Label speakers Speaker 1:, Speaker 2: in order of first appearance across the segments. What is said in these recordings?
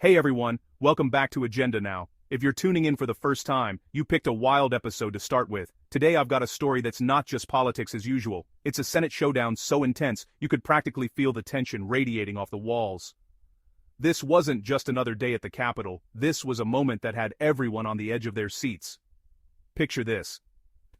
Speaker 1: Hey everyone, welcome back to Agenda Now. If you're tuning in for the first time, you picked a wild episode to start with. Today I've got a story that's not just politics as usual. It's a Senate showdown so intense, you could practically feel the tension radiating off the walls. This wasn't just another day at the Capitol, this was a moment that had everyone on the edge of their seats. Picture this.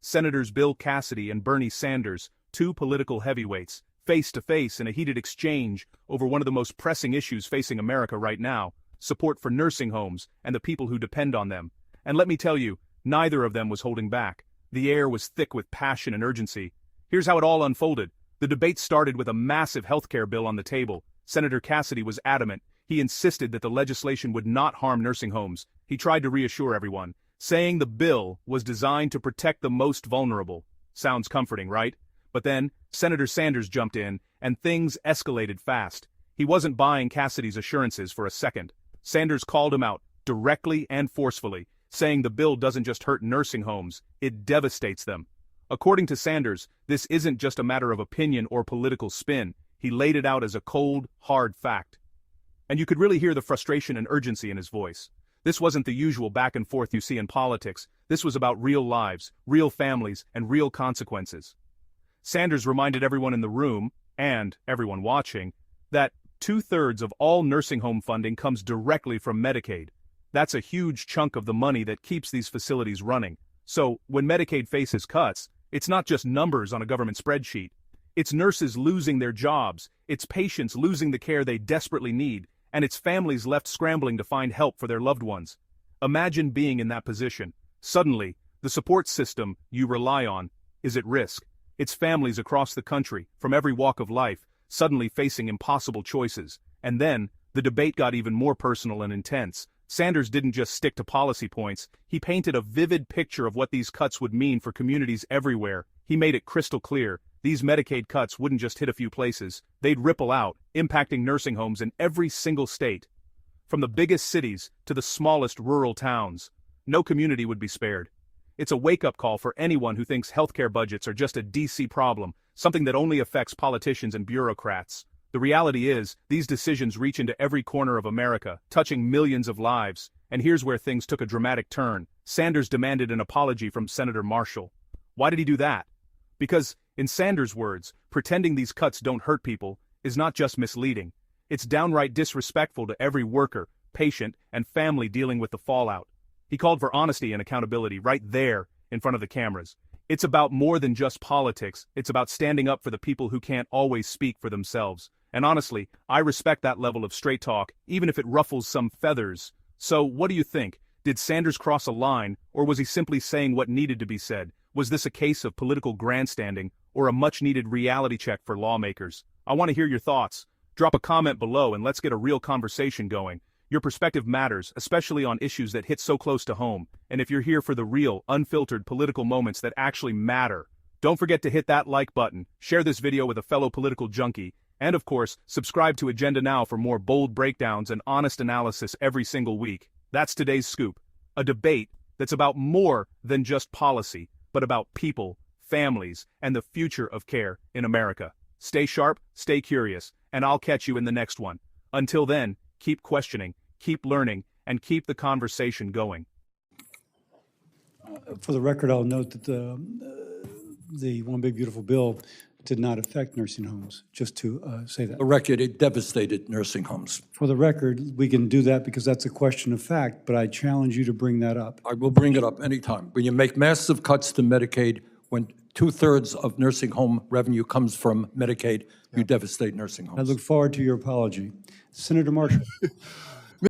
Speaker 1: Senators Bill Cassidy and Bernie Sanders, two political heavyweights, face to face in a heated exchange over one of the most pressing issues facing America right now: support for nursing homes and the people who depend on them. And let me tell you, neither of them was holding back. The air was thick with passion and urgency. Here's how it all unfolded. The debate started with a massive healthcare bill on the table. Senator Cassidy was adamant. He insisted that the legislation would not harm nursing homes. He tried to reassure everyone, saying the bill was designed to protect the most vulnerable. Sounds comforting, right? But then, Senator Sanders jumped in, and things escalated fast. He wasn't buying Cassidy's assurances for a second. Sanders called him out, directly and forcefully, saying the bill doesn't just hurt nursing homes, it devastates them. According to Sanders, this isn't just a matter of opinion or political spin. He laid it out as a cold, hard fact. And you could really hear the frustration and urgency in his voice. This wasn't the usual back and forth you see in politics. This was about real lives, real families, and real consequences. Sanders reminded everyone in the room, and everyone watching, that 2/3 of all nursing home funding comes directly from Medicaid. That's a huge chunk of the money that keeps these facilities running. So, when Medicaid faces cuts, it's not just numbers on a government spreadsheet. It's nurses losing their jobs, it's patients losing the care they desperately need, and it's families left scrambling to find help for their loved ones. Imagine being in that position. Suddenly, the support system you rely on is at risk. It's families across the country, from every walk of life, suddenly facing impossible choices. And then, the debate got even more personal and intense. Sanders didn't just stick to policy points, he painted a vivid picture of what these cuts would mean for communities everywhere. He made it crystal clear, these Medicaid cuts wouldn't just hit a few places, they'd ripple out, impacting nursing homes in every single state. From the biggest cities to the smallest rural towns, no community would be spared. It's a wake-up call for anyone who thinks healthcare budgets are just a DC problem, something that only affects politicians and bureaucrats. The reality is, these decisions reach into every corner of America, touching millions of lives. And here's where things took a dramatic turn. Sanders demanded an apology from Senator Marshall. Why did he do that? Because, in Sanders' words, pretending these cuts don't hurt people is not just misleading. It's downright disrespectful to every worker, patient, and family dealing with the fallout. He called for honesty and accountability right there in front of the cameras. It's about more than just politics, it's about standing up for the people who can't always speak for themselves. And honestly, I respect that level of straight talk, even if it ruffles some feathers. So, what do you think? Did Sanders cross a line, or was he simply saying what needed to be said? Was this a case of political grandstanding, or a much-needed reality check for lawmakers? I want to hear your thoughts. Drop a comment below and let's get a real conversation going. Your perspective matters, especially on issues that hit so close to home. And if you're here for the real, unfiltered political moments that actually matter, don't forget to hit that like button, share this video with a fellow political junkie, and of course, subscribe to Agenda Now for more bold breakdowns and honest analysis every single week. That's today's scoop. A debate that's about more than just policy, but about people, families, and the future of care in America. Stay sharp, stay curious, and I'll catch you in the next one. Until then, keep questioning, keep learning, and keep the conversation going.
Speaker 2: For the record, I'll note that the One Big Beautiful Bill did not affect nursing homes, just to say that.
Speaker 3: The record, it devastated nursing homes.
Speaker 2: For the record, we can do that because that's a question of fact, but I challenge you to bring that up.
Speaker 3: I will bring it up anytime. When you make massive cuts to Medicaid, when 2/3 of nursing home revenue comes from Medicaid, you devastate nursing homes.
Speaker 2: I look forward to your apology. Senator Marshall.